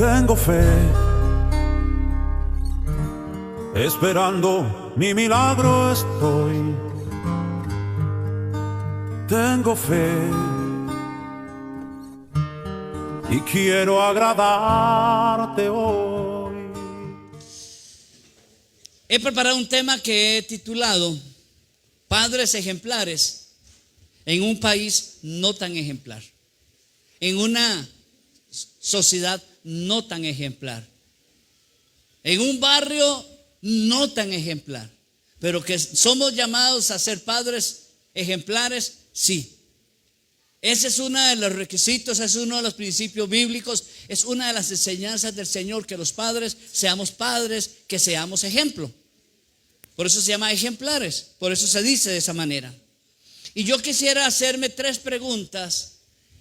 Tengo fe, esperando mi milagro estoy. Tengo fe y quiero agradarte hoy. He preparado un tema que he titulado Padres ejemplares en un país no tan ejemplar, en una sociedad no tan ejemplar, en un barrio no tan ejemplar, pero que somos llamados a ser padres ejemplares, sí. Ese es uno de los requisitos, es uno de los principios bíblicos, es una de las enseñanzas del Señor, que los padres seamos padres, que seamos ejemplo. Por eso se llama ejemplares, por eso se dice de esa manera. Y yo quisiera hacerme 3 preguntas,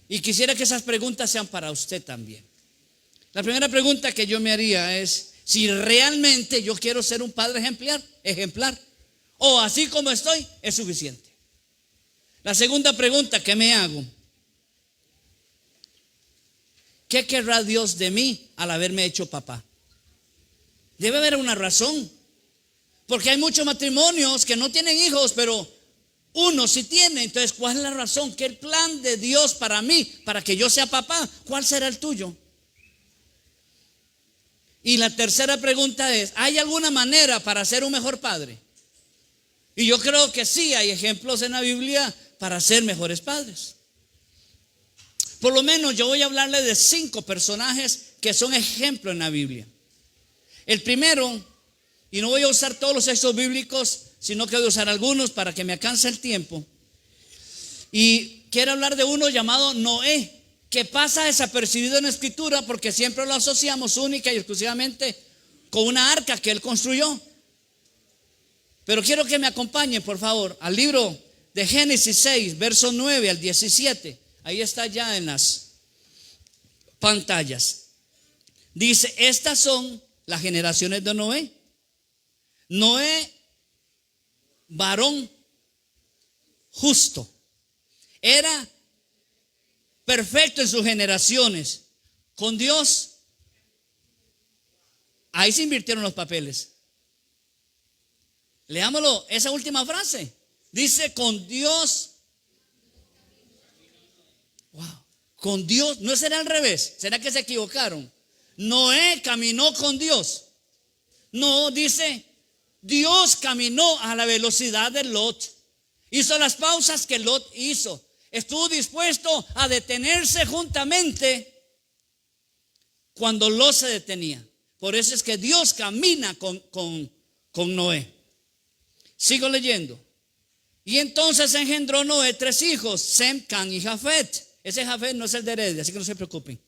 y quisiera que esas preguntas sean para usted también. La primera pregunta que yo me haría es si realmente yo quiero ser un padre ejemplar, o así como estoy es suficiente. La segunda pregunta que me hago: ¿qué querrá Dios de mí al haberme hecho papá? Debe haber una razón, porque hay muchos matrimonios que no tienen hijos, pero uno sí tiene. Entonces, ¿cuál es la razón? ¿Qué es el plan de Dios para mí, para que yo sea papá? ¿Cuál será el tuyo? Y la tercera pregunta es: ¿hay alguna manera para ser un mejor padre? Y yo creo que sí, hay ejemplos en la Biblia para ser mejores padres. Por lo menos yo voy a hablarle de 5 personajes que son ejemplos en la Biblia. El primero, y no voy a usar todos los textos bíblicos, sino que voy a usar algunos para que me alcance el tiempo. Y quiero hablar de uno llamado Noé, que pasa desapercibido en la Escritura porque siempre lo asociamos única y exclusivamente con una arca que él construyó. Pero quiero que me acompañen, por favor, al libro de Génesis 6, versos 9 al 17. Ahí está ya en las pantallas. Dice: estas son las generaciones de Noé. Noé, varón justo, era perfecto en sus generaciones. Con Dios, ahí se invirtieron los papeles. Leámoslo, esa última frase. Dice: con Dios. Wow, con Dios. ¿No será al revés? ¿Será que se equivocaron? Noé caminó con Dios. No, dice: Dios caminó a la velocidad de Lot. Hizo las pausas que Lot hizo. Estuvo dispuesto a detenerse juntamente cuando Lot se detenía. Por eso es que Dios camina con Noé. Sigo leyendo. Y entonces engendró Noé 3 hijos: Sem, Can y Jafet. Ese Jafet no es el de heredia, así que no se preocupen.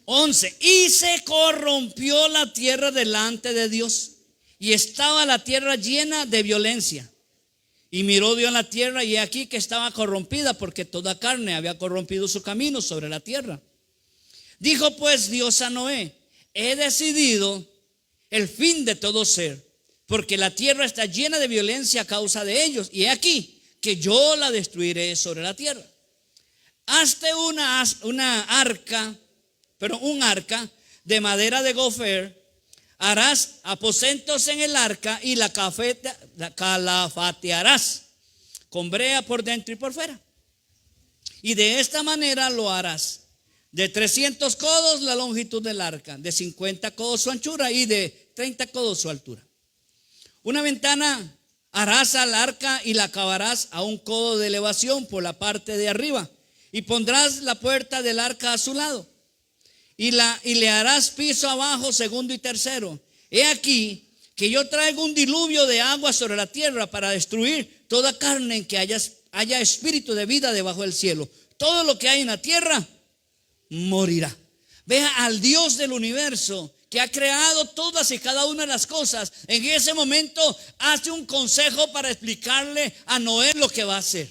11. Y se corrompió la tierra delante de Dios, y estaba la tierra llena de violencia. Y miró Dios la tierra, y he aquí que estaba corrompida, porque toda carne había corrompido su camino sobre la tierra. Dijo pues Dios a Noé: he decidido el fin de todo ser, porque la tierra está llena de violencia a causa de ellos, y he aquí que yo la destruiré sobre la tierra. Hazte un arca de madera de gofer. Harás aposentos en el arca y la calafatearás con brea por dentro y por fuera. Y de esta manera lo harás: de 300 codos la longitud del arca, de 50 codos su anchura y de 30 codos su altura. Una ventana harás al arca y la acabarás a 1 codo de elevación por la parte de arriba, y pondrás la puerta del arca a su lado, y le harás piso abajo, segundo y tercero. He aquí que yo traigo un diluvio de agua sobre la tierra para destruir toda carne en que haya espíritu de vida debajo del cielo. Todo lo que hay en la tierra morirá. Vea al Dios del universo, que ha creado todas y cada una de las cosas. En ese momento hace un consejo para explicarle a Noé lo que va a hacer.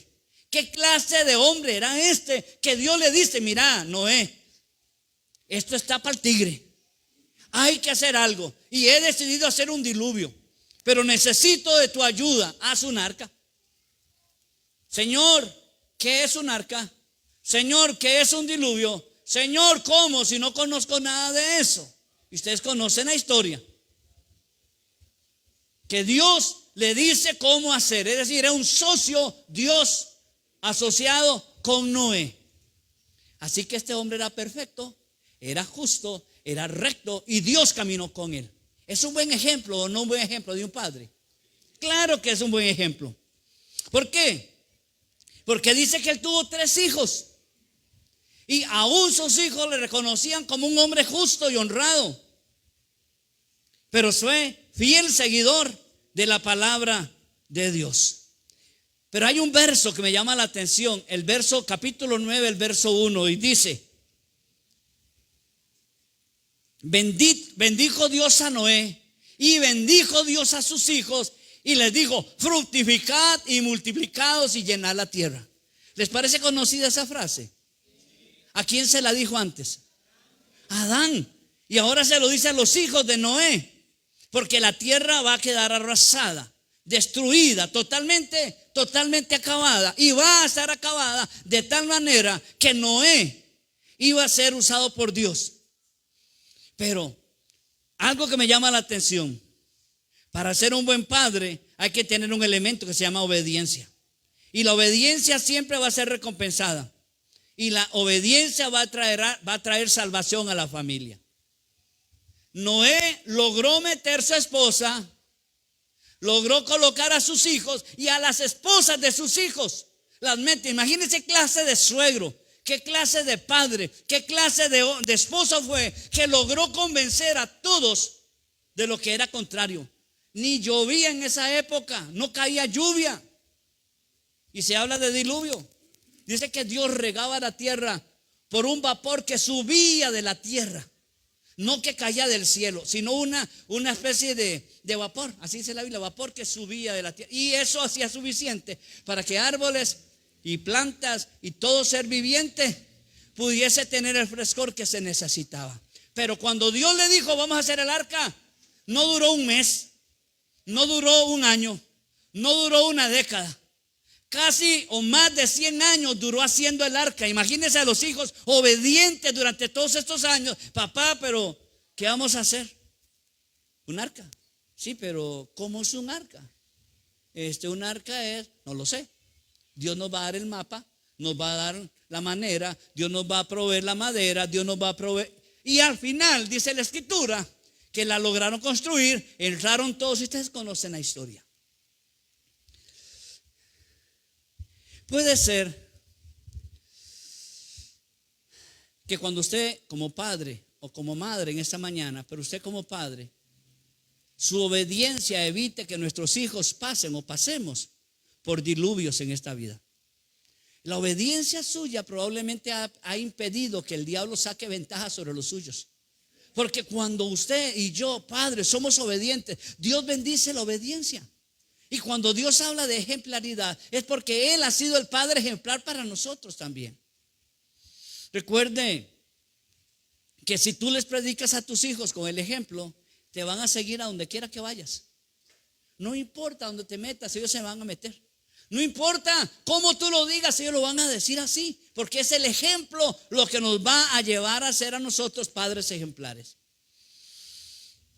¿Qué clase de hombre era este que Dios le dice: mira, Noé, esto está para el tigre, hay que hacer algo, y he decidido hacer un diluvio, pero necesito de tu ayuda. Haz un arca. Señor, ¿qué es un arca? Señor, ¿qué es un diluvio? Señor, ¿cómo? Si no conozco nada de eso. Y ustedes conocen la historia. Que Dios le dice cómo hacer. Es decir, era un socio Dios asociado con Noé. Así que este hombre era perfecto, era justo, era recto y Dios caminó con él. ¿Es un buen ejemplo o no un buen ejemplo de un padre? Claro que es un buen ejemplo. ¿Por qué? Porque dice que él tuvo 3 hijos y aún sus hijos le reconocían como un hombre justo y honrado. Pero fue fiel seguidor de la palabra de Dios. Pero hay un verso que me llama la atención, el verso capítulo 9, el verso 1, y dice: bendijo Dios a Noé y bendijo Dios a sus hijos y les dijo: fructificad y multiplicaos y llenad la tierra. ¿Les parece conocida esa frase? ¿A quién se la dijo antes? A Adán. Y ahora se lo dice a los hijos de Noé, porque la tierra va a quedar arrasada, destruida, totalmente acabada, y va a estar acabada de tal manera que Noé iba a ser usado por Dios. Pero algo que me llama la atención: para ser un buen padre hay que tener un elemento que se llama obediencia, y la obediencia siempre va a ser recompensada, y la obediencia va a traer salvación a la familia. Noé logró meter a su esposa, logró colocar a sus hijos y a las esposas de sus hijos. Las mete. Imagínense qué clase de suegro, qué clase de padre, qué clase de esposo fue, que logró convencer a todos de lo que era contrario. Ni llovía en esa época, no caía lluvia. Y se habla de diluvio. Dice que Dios regaba la tierra por un vapor que subía de la tierra. No que caía del cielo, sino una especie de vapor. Así dice la Biblia, vapor que subía de la tierra. Y eso hacía suficiente para que árboles y plantas y todo ser viviente pudiese tener el frescor que se necesitaba. Pero cuando Dios le dijo: vamos a hacer el arca, no duró un mes, no duró un año, no duró una década. Casi o más de 100 años duró haciendo el arca. Imagínense a los hijos obedientes durante todos estos años. Papá, pero ¿qué vamos a hacer? ¿Un arca? Sí, pero ¿cómo es un arca? Un arca es, no lo sé. Dios nos va a dar el mapa, nos va a dar la manera, Dios nos va a proveer la madera, Dios nos va a proveer. Y al final dice la escritura que la lograron construir, entraron todos. Y ustedes conocen la historia. Puede ser que cuando usted como padre o como madre en esta mañana, pero usted como padre, su obediencia evite que nuestros hijos pasen o pasemos por diluvios en esta vida. La obediencia suya probablemente ha impedido que el diablo saque ventaja sobre los suyos. Porque cuando usted y yo, padres, somos obedientes, Dios bendice la obediencia. Y cuando Dios habla de ejemplaridad, es porque Él ha sido el Padre ejemplar para nosotros también. Recuerde que si tú les predicas a tus hijos con el ejemplo, te van a seguir a donde quiera que vayas. No importa dónde te metas, ellos se van a meter. No importa cómo tú lo digas, ellos lo van a decir así, porque es el ejemplo lo que nos va a llevar a ser a nosotros padres ejemplares.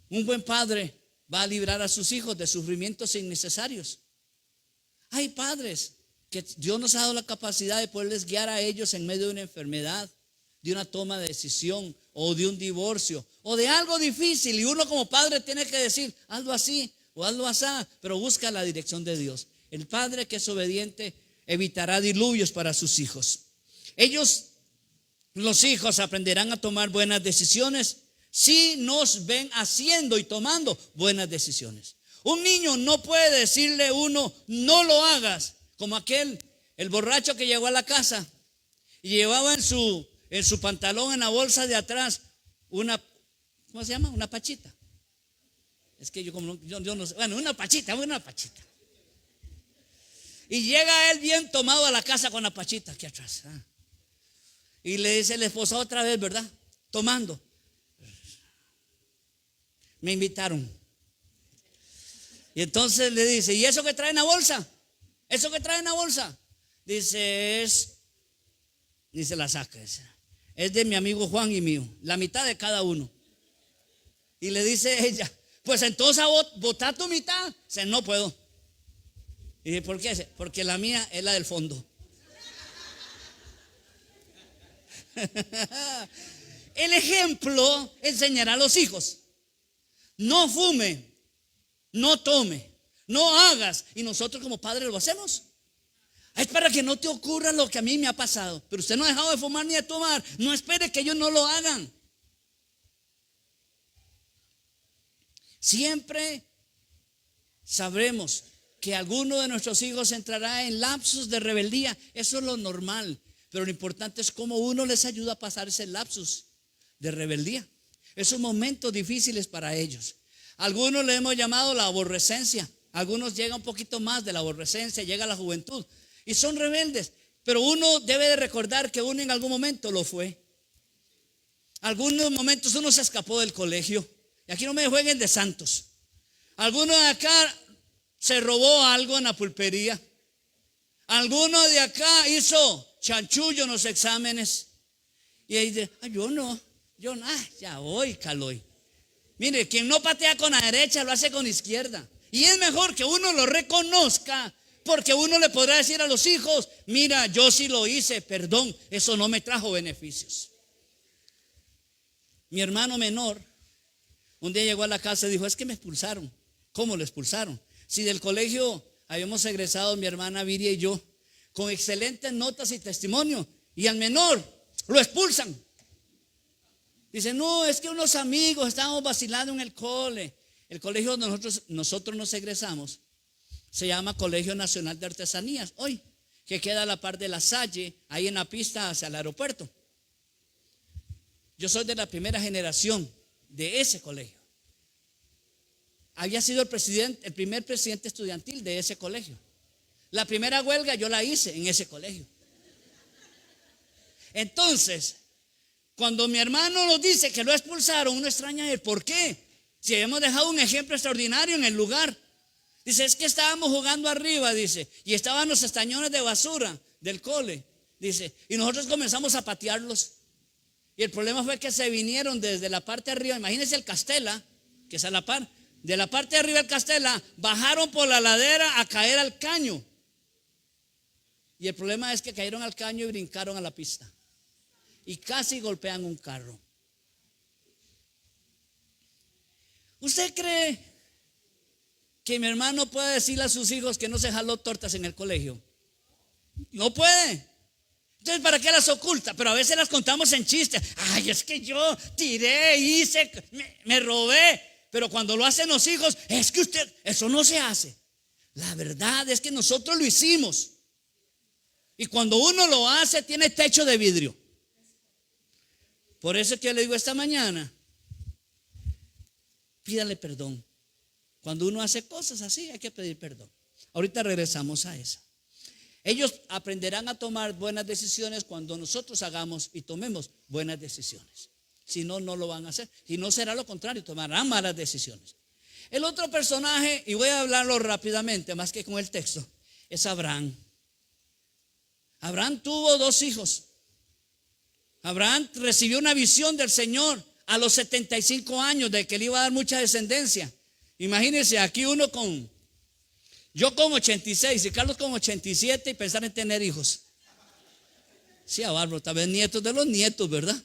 Un buen padre va a librar a sus hijos de sufrimientos innecesarios. Hay padres que Dios nos ha dado la capacidad de poderles guiar a ellos en medio de una enfermedad, de una toma de decisión o de un divorcio o de algo difícil, y uno como padre tiene que decir: hazlo así o hazlo así, pero busca la dirección de Dios. El padre que es obediente evitará diluvios para sus hijos. Los hijos aprenderán a tomar buenas decisiones si nos ven haciendo y tomando buenas decisiones. Un niño no puede decirle a uno: no lo hagas, como el borracho que llegó a la casa y llevaba en su pantalón, en la bolsa de atrás, ¿cómo se llama? Una pachita. Es que yo no sé, bueno, una pachita. Y llega él bien tomado a la casa con la pachita aquí atrás. Y le dice la esposa otra vez, ¿verdad? Tomando. Me invitaron. Y entonces le dice: ¿y eso que trae en la bolsa? ¿Eso que trae en la bolsa? Dice: dice, la saca. es de mi amigo Juan y mío, la mitad de cada uno. Y le dice ella, pues entonces votá tu mitad. Dice, no puedo. Y dice, ¿por qué? Dice, porque la mía es la del fondo. El ejemplo enseñará a los hijos. No fume, no tome, no hagas. Y nosotros como padres lo hacemos. Es para que no te ocurra lo que a mí me ha pasado. Pero usted no ha dejado de fumar ni de tomar. No espere que ellos no lo hagan. Siempre sabremos que alguno de nuestros hijos entrará en lapsus de rebeldía. Eso es lo normal. Pero lo importante es cómo uno les ayuda a pasar ese lapsus de rebeldía. Esos momentos difíciles para ellos. Algunos le hemos llamado la aborrecencia. Algunos llega un poquito más de la aborrecencia, llega a la juventud. Y son rebeldes. Pero uno debe de recordar que uno en algún momento lo fue. Algunos momentos uno se escapó del colegio. Y aquí no me jueguen de santos. Alguno de acá se robó algo en la pulpería. Alguno de acá hizo chanchullo en los exámenes. Y ahí dice, yo no, ya voy, caloy. Mire, quien no patea con la derecha lo hace con la izquierda. Y es mejor que uno lo reconozca, porque uno le podrá decir a los hijos, mira, yo sí lo hice, perdón, eso no me trajo beneficios. Mi hermano menor un día llegó a la casa y dijo, es que me expulsaron. ¿Cómo lo expulsaron? Si del colegio habíamos egresado mi hermana Viria y yo con excelentes notas y testimonio, y al menor lo expulsan. Dice, no, es que unos amigos estábamos vacilando en el cole. El colegio donde nosotros nos egresamos se llama Colegio Nacional de Artesanías, hoy, que queda a la par de La Salle, ahí en la pista hacia el aeropuerto. Yo soy de la primera generación de ese colegio. Había sido el primer presidente estudiantil de ese colegio. La primera huelga yo la hice en ese colegio. Entonces, cuando mi hermano nos dice que lo expulsaron, uno extraña el por qué. Si hemos dejado un ejemplo extraordinario en el lugar. Dice, es que estábamos jugando arriba, dice, y estaban los estañones de basura del cole, dice, y nosotros comenzamos a patearlos. Y el problema fue que se vinieron desde la parte de arriba, imagínense el Castela, que es a la par, de la parte de arriba del Castela, bajaron por la ladera a caer al caño. Y el problema es que cayeron al caño y brincaron a la pista. Y casi golpean un carro. ¿Usted cree que mi hermano puede decirle a sus hijos que no se jaló tortas en el colegio? No puede. Entonces, ¿para qué las oculta? Pero a veces las contamos en chiste. Ay, es que yo tiré, hice, me robé. Pero cuando lo hacen los hijos, es que usted, eso no se hace. La verdad es que nosotros lo hicimos. Y cuando uno lo hace, tiene techo de vidrio. Por eso es que le digo esta mañana, pídale perdón. Cuando uno hace cosas así, hay que pedir perdón. Ahorita regresamos a eso. Ellos aprenderán a tomar buenas decisiones cuando nosotros hagamos y tomemos buenas decisiones. Si no, no lo van a hacer. Y no será lo contrario, tomarán malas decisiones. El otro personaje, y voy a hablarlo rápidamente, más que con el texto, es Abraham. Abraham tuvo 2 hijos. Abraham recibió una visión del Señor a los 75 años de que le iba a dar mucha descendencia. Imagínense, aquí uno yo con 86 y Carlos con 87 y pensar en tener hijos. Sí, a bárbaro, tal vez nietos de los nietos, ¿verdad?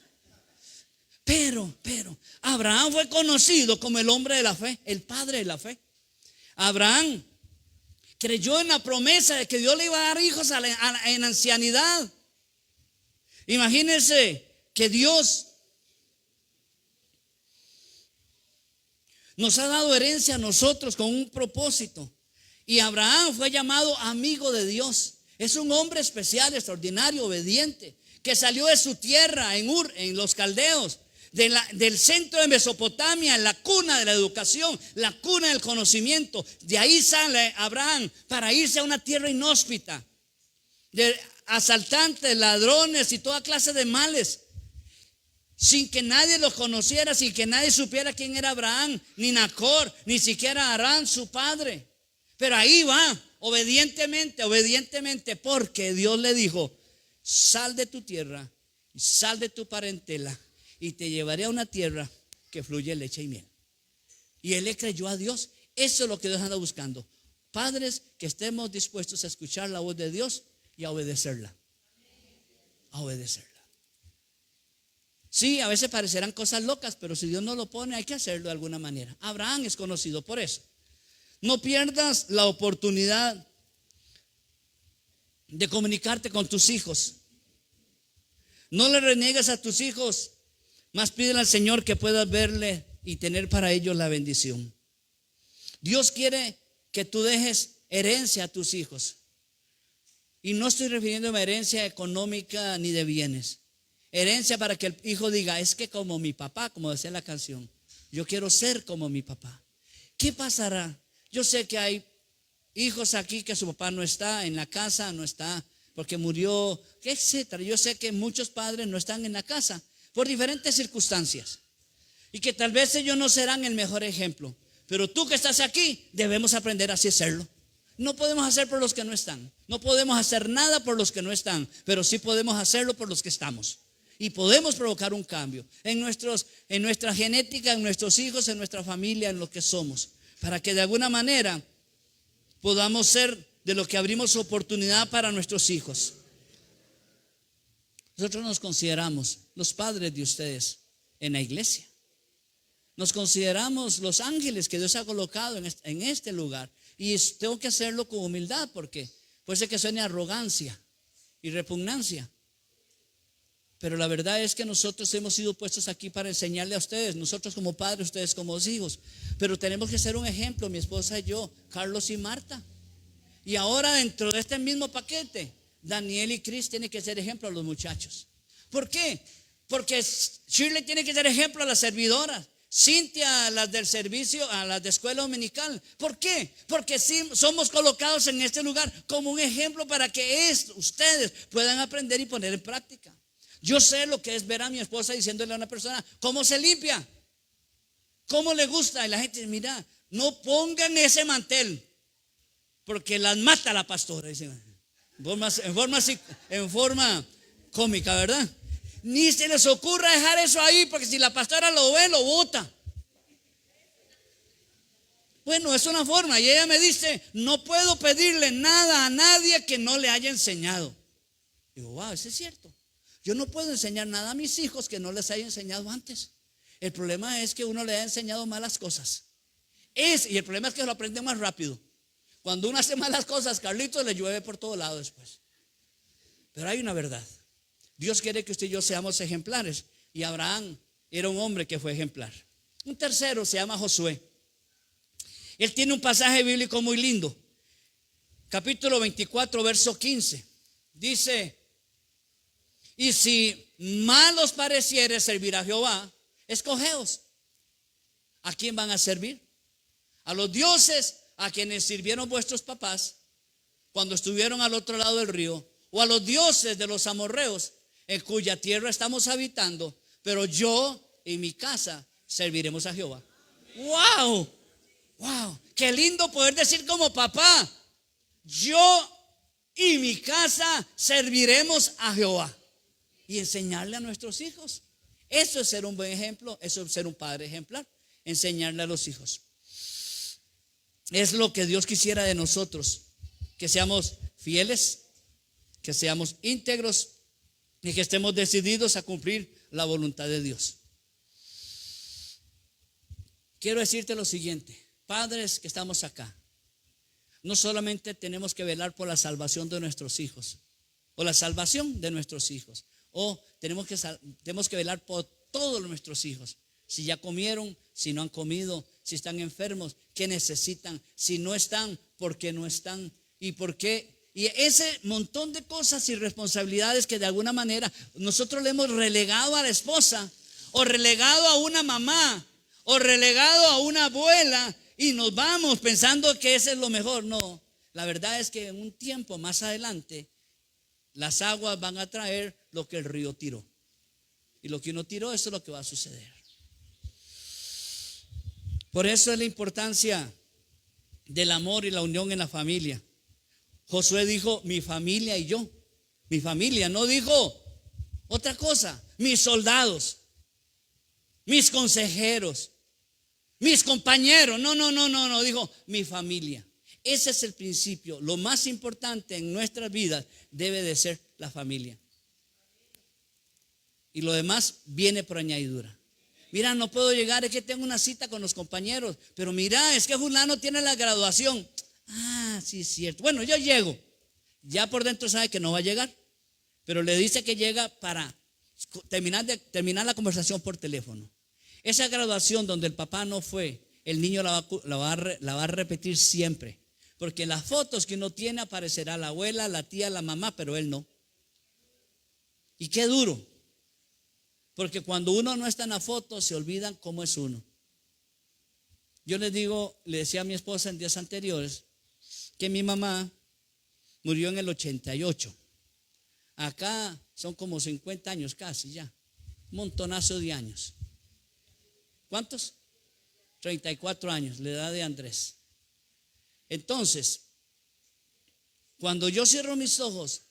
Pero, Abraham fue conocido como el hombre de la fe, el padre de la fe. Abraham creyó en la promesa de que Dios le iba a dar hijos en ancianidad. Imagínense que Dios nos ha dado herencia a nosotros con un propósito. Y Abraham fue llamado amigo de Dios. Es un hombre especial, extraordinario, obediente, que salió de su tierra en Ur, en los caldeos, del centro de Mesopotamia, la cuna de la educación, la cuna del conocimiento. De ahí sale Abraham para irse a una tierra inhóspita, de asaltantes, ladrones y toda clase de males, sin que nadie los conociera, sin que nadie supiera quién era Abraham, ni Nacor, ni siquiera Harán, su padre. Pero ahí va, obedientemente, porque Dios le dijo, sal de tu tierra sal de tu parentela y te llevaré a una tierra que fluye leche y miel. Y él le creyó a Dios. Eso es lo que Dios anda buscando. Padres que estemos dispuestos a escuchar la voz de Dios y a obedecerla. A obedecerla. Sí, a veces parecerán cosas locas, pero si Dios no lo pone, hay que hacerlo de alguna manera. Abraham es conocido por eso. No pierdas la oportunidad de comunicarte con tus hijos. No le reniegues a tus hijos, más pídele al Señor que puedas verle y tener para ellos la bendición. Dios quiere que tú dejes herencia a tus hijos. Y no estoy refiriéndome a herencia económica ni de bienes. Herencia para que el hijo diga, es que como mi papá, como decía la canción, yo quiero ser como mi papá. ¿Qué pasará? Yo sé que hay hijos aquí que su papá no está en la casa, no está porque murió, etcétera. Yo sé que muchos padres no están en la casa por diferentes circunstancias y que tal vez ellos no serán el mejor ejemplo, pero tú que estás aquí debemos aprender así a hacerlo. No podemos hacer por los que no están, no podemos hacer nada por los que no están, pero sí podemos hacerlo por los que estamos y podemos provocar un cambio en nuestra genética, en nuestros hijos, en nuestra familia, en lo que somos, para que de alguna manera podamos ser de lo que abrimos oportunidad para nuestros hijos. Nosotros nos consideramos los padres de ustedes en la iglesia. Nos consideramos los ángeles que Dios ha colocado en este lugar. Y tengo que hacerlo con humildad porque puede ser que suene arrogancia y repugnancia. Pero la verdad es que nosotros hemos sido puestos aquí para enseñarle a ustedes, nosotros como padres, ustedes como hijos. Pero tenemos que ser un ejemplo, mi esposa y yo, Carlos y Marta. Y ahora dentro de este mismo paquete, Daniel y Chris tienen que ser ejemplo a los muchachos. ¿Por qué? Porque Shirley tiene que ser ejemplo a las servidoras, Cintia a las del servicio, a las de escuela dominical. ¿Por qué? Porque sí, somos colocados en este lugar como un ejemplo para que ustedes puedan aprender y poner en práctica. Yo sé lo que es ver a mi esposa diciéndole a una persona cómo se limpia, cómo le gusta. Y la gente dice, mira, no pongan ese mantel porque las mata la pastora, dicen, en forma cómica, ¿verdad? Ni se les ocurra dejar eso ahí, porque si la pastora lo ve, lo bota. Bueno, es una forma. Y ella me dice, no puedo pedirle nada a nadie que no le haya enseñado. Digo, wow, eso es cierto. Yo no puedo enseñar nada a mis hijos que no les haya enseñado antes. El problema es que uno le ha enseñado malas cosas. Y el problema es que lo aprende más rápido. Cuando uno hace malas cosas, Carlitos, le llueve por todo lado después. Pero hay una verdad. Dios quiere que usted y yo seamos ejemplares. Y Abraham era un hombre que fue ejemplar. Un tercero se llama Josué. Él tiene un pasaje bíblico muy lindo. Capítulo 24, verso 15. Dice, y si mal os pareciere servir a Jehová, escogeos. ¿A quién van a servir? A los dioses a quienes sirvieron vuestros papás cuando estuvieron al otro lado del río, o a los dioses de los amorreos en cuya tierra estamos habitando, pero yo y mi casa serviremos a Jehová. ¡Wow! ¡Wow! Qué lindo poder decir como papá, yo y mi casa serviremos a Jehová, y enseñarle a nuestros hijos. Eso es ser un buen ejemplo, eso es ser un padre ejemplar, enseñarle a los hijos. Es lo que Dios quisiera de nosotros, que seamos fieles, que seamos íntegros y que estemos decididos a cumplir la voluntad de Dios. Quiero decirte lo siguiente, padres que estamos acá, no solamente tenemos que velar por la salvación de nuestros hijos o la salvación de nuestros hijos, o tenemos que velar por todos nuestros hijos. Si ya comieron, si no han comido, si están enfermos, qué necesitan, si no están, por qué no están y por qué. Y ese montón de cosas y responsabilidades que de alguna manera nosotros le hemos relegado a la esposa, o relegado a una mamá, o relegado a una abuela, y nos vamos pensando que ese es lo mejor. No, la verdad es que en un tiempo más adelante las aguas van a traer lo que el río tiró, y lo que uno tiró, eso es lo que va a suceder. Por eso es la importancia del amor y la unión en la familia. Josué dijo, mi familia y yo. Mi familia, no dijo, Otra cosa, mis soldados, mis consejeros, mis compañeros. No, dijo mi familia. Ese es el principio. Lo más importante en nuestras vidas debe de ser la familia. Y lo demás viene por añadidura. Mira, no puedo llegar, es que tengo una cita con los compañeros. Pero mira, es que fulano tiene la graduación. Ah, sí, es cierto. Bueno, yo llego. Ya por dentro sabe que no va a llegar, pero le dice que llega para terminar la conversación por teléfono. Esa graduación donde el papá no fue, el niño la va a repetir siempre. Porque en las fotos que uno tiene aparecerá la abuela, la tía, la mamá, pero él no. Y qué duro. Porque cuando uno no está en la foto, se olvidan cómo es uno. Yo le decía a mi esposa en días anteriores, que mi mamá murió en el 88. Acá son como 50 años casi ya. Un montonazo de años. ¿Cuántos? 34 años, la edad de Andrés. Entonces, cuando yo cierro mis ojos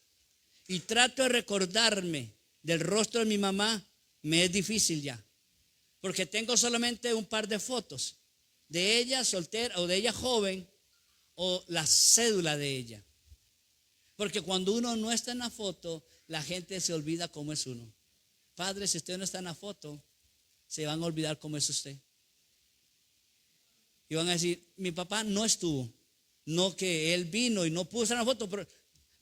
y trato de recordarme del rostro de mi mamá, me es difícil ya. Porque tengo solamente un par de fotos de ella soltera o de ella joven o la cédula de ella. Porque cuando uno no está en la foto, la gente se olvida cómo es uno. Padre, si usted no está en la foto, se van a olvidar cómo es usted. Y van a decir, mi papá no estuvo. No que él vino y no pudo estar en la foto, pero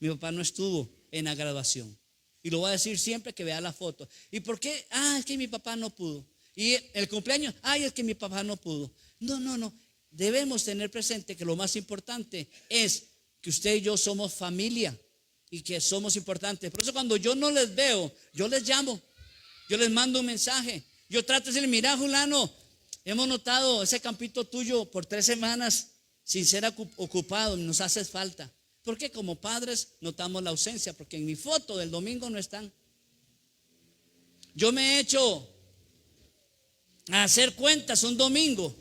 mi papá no estuvo en la graduación. Y lo voy a decir siempre que vea la foto. ¿Y por qué? Es que mi papá no pudo. Y el cumpleaños, es que mi papá no pudo. No. Debemos tener presente que lo más importante es que usted y yo somos familia y que somos importantes. Por eso cuando yo no les veo, yo les llamo, yo les mando un mensaje. Yo trato de decirle, mira fulano, hemos notado ese campito tuyo por 3 semanas sin ser ocupado, nos hace falta. Porque como padres notamos la ausencia, porque en mi foto del domingo no están. Yo me he hecho a hacer cuentas un domingo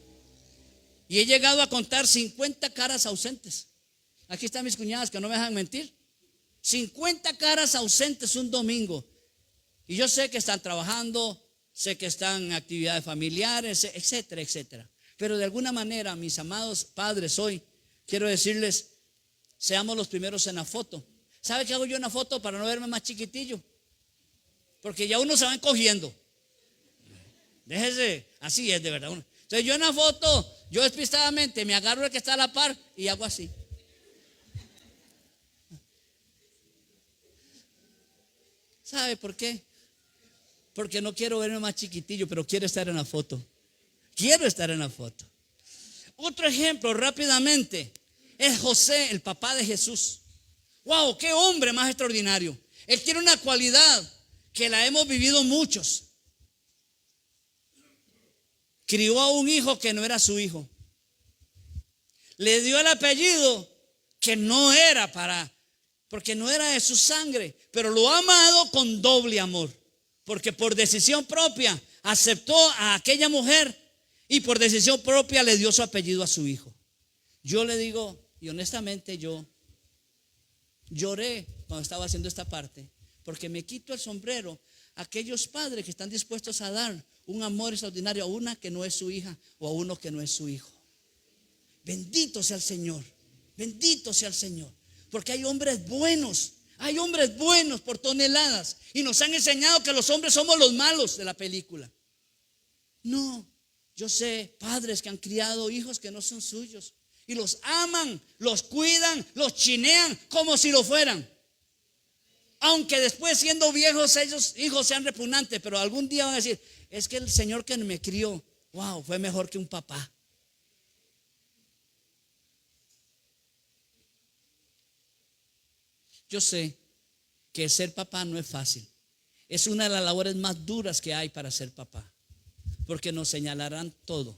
y he llegado a contar 50 caras ausentes. Aquí están mis cuñadas que no me dejan mentir. 50 caras ausentes un domingo. Y yo sé que están trabajando, sé que están en actividades familiares, etcétera, etcétera. Pero de alguna manera, mis amados padres, hoy quiero decirles, seamos los primeros en la foto. ¿Sabe qué hago yo en la foto para no verme más chiquitillo? Porque ya uno se va encogiendo. Déjese, así es de verdad. Entonces yo en la foto, yo despistadamente me agarro el que está a la par y hago así. ¿Sabe por qué? Porque no quiero verme más chiquitillo, pero quiero estar en la foto. Quiero estar en la foto. Otro ejemplo rápidamente es José, el papá de Jesús. ¡Wow! ¡Qué hombre más extraordinario! Él tiene una cualidad que la hemos vivido muchos. Crió a un hijo que no era su hijo. Le dio el apellido que no era porque no era de su sangre, pero lo ha amado con doble amor. Porque por decisión propia aceptó a aquella mujer y por decisión propia le dio su apellido a su hijo. Yo le digo, y honestamente yo lloré cuando estaba haciendo esta parte, porque me quito el sombrero a aquellos padres que están dispuestos a dar un amor extraordinario a una que no es su hija o a uno que no es su hijo. Bendito sea el Señor, bendito sea el Señor, porque hay hombres buenos por toneladas y nos han enseñado que los hombres somos los malos de la película. No, yo sé padres que han criado hijos que no son suyos y los aman, los cuidan, los chinean como si lo fueran. Aunque después siendo viejos esos hijos sean repugnantes, pero algún día van a decir, es que el Señor que me crió, wow, fue mejor que un papá. Yo sé que ser papá no es fácil. Es una de las labores más duras que hay para ser papá, porque nos señalarán todo.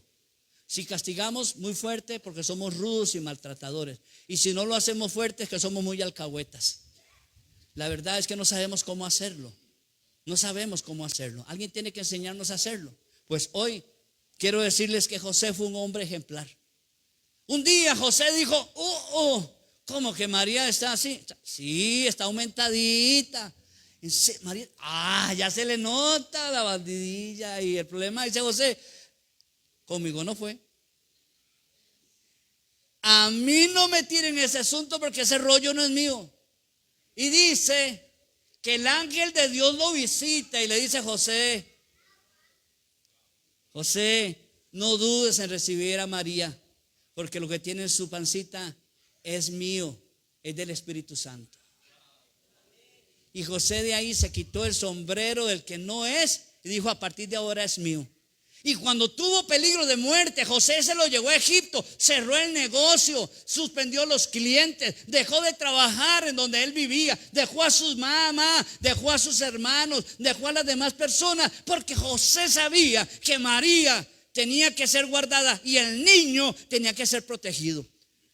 Si castigamos muy fuerte porque somos rudos y maltratadores, y si no lo hacemos fuerte es que somos muy alcahuetas. La verdad es que no sabemos cómo hacerlo. No sabemos cómo hacerlo. Alguien tiene que enseñarnos a hacerlo. Pues hoy quiero decirles que José fue un hombre ejemplar. Un día José dijo, ¿cómo que María está así? Sí, está aumentadita. María, ya se le nota la bandidilla. Y el problema, dice José, conmigo no fue. A mí no me tiren ese asunto porque ese rollo no es mío. Y dice que el ángel de Dios lo visita y le dice: José, no dudes en recibir a María, porque lo que tiene en su pancita es mío, es del Espíritu Santo. Y José de ahí se quitó el sombrero del que no es y dijo: a partir de ahora es mío. Y cuando tuvo peligro de muerte, José se lo llevó a Egipto, cerró el negocio, suspendió los clientes, dejó de trabajar en donde él vivía, dejó a sus mamás, dejó a sus hermanos, dejó a las demás personas, porque José sabía que María tenía que ser guardada y el niño tenía que ser protegido.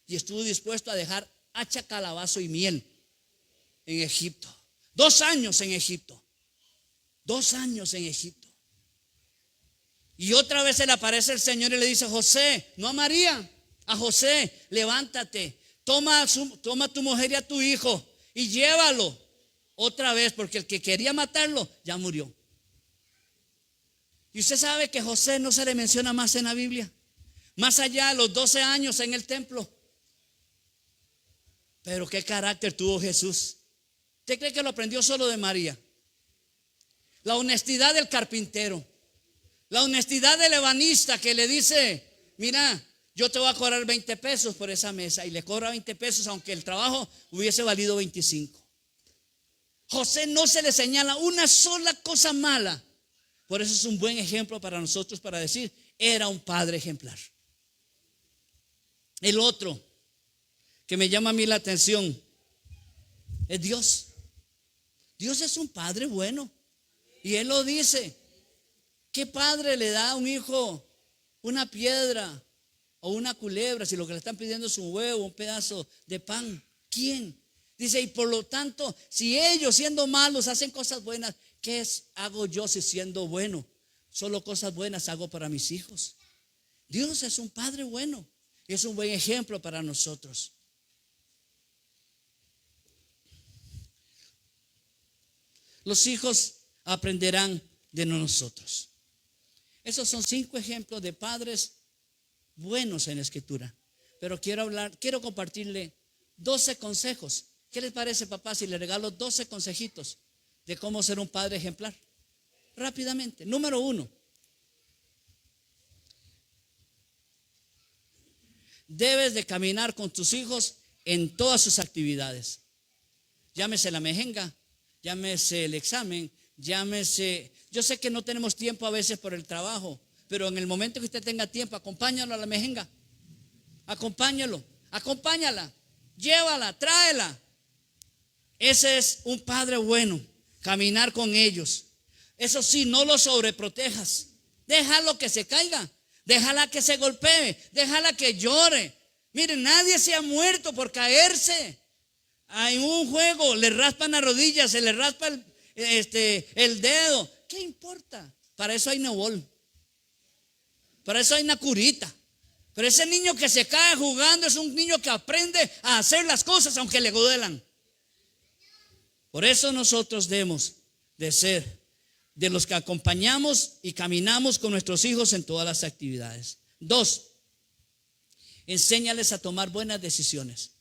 Y estuvo dispuesto a dejar hacha, calabazo y miel en Egipto. 2 años en Egipto. 2 años en Egipto. Y otra vez se le aparece el Señor y le dice: José, no a María, a José, levántate, toma a tu mujer y a tu hijo y llévalo otra vez, porque el que quería matarlo ya murió. Y usted sabe que José no se le menciona más en la Biblia, más allá de los 12 años en el templo. Pero qué carácter tuvo Jesús. ¿Usted cree que lo aprendió solo de María? La honestidad del carpintero, la honestidad del ebanista que le dice: mira, yo te voy a cobrar 20 pesos por esa mesa, y le cobra 20 pesos aunque el trabajo hubiese valido 25. José no se le señala una sola cosa mala. Por eso es un buen ejemplo para nosotros, para decir: era un padre ejemplar. El otro que me llama a mí la atención es Dios. Dios es un padre bueno, y Él lo dice. ¿Qué padre le da a un hijo una piedra o una culebra si lo que le están pidiendo es un huevo, un pedazo de pan? ¿Quién? Dice: y por lo tanto, si ellos siendo malos hacen cosas buenas, ¿qué hago yo si siendo bueno? Solo cosas buenas hago para mis hijos. Dios es un padre bueno y es un buen ejemplo para nosotros. Los hijos aprenderán de nosotros. Esos son 5 ejemplos de padres buenos en la Escritura. Pero quiero compartirle 12 consejos. ¿Qué les parece, papá, si le regalo 12 consejitos de cómo ser un padre ejemplar? Rápidamente. Número 1. Debes de caminar con tus hijos en todas sus actividades. Llámese la mejenga, llámese el examen, llámese. Yo sé que no tenemos tiempo a veces por el trabajo, pero en el momento que usted tenga tiempo, acompáñalo a la mejenga. Acompáñala, llévala, tráela. Ese es un padre bueno, caminar con ellos. Eso sí, no lo sobreprotejas. Déjalo que se caiga, déjala que se golpee, déjala que llore. Miren, nadie se ha muerto por caerse. En un juego le raspan las rodillas, se le raspa el dedo. ¿Qué importa? Para eso hay Nebol, para eso hay una curita. Pero ese niño que se cae jugando es un niño que aprende a hacer las cosas aunque le duelan. Por eso nosotros debemos de ser de los que acompañamos y caminamos con nuestros hijos en todas las actividades. 2, enséñales a tomar buenas decisiones.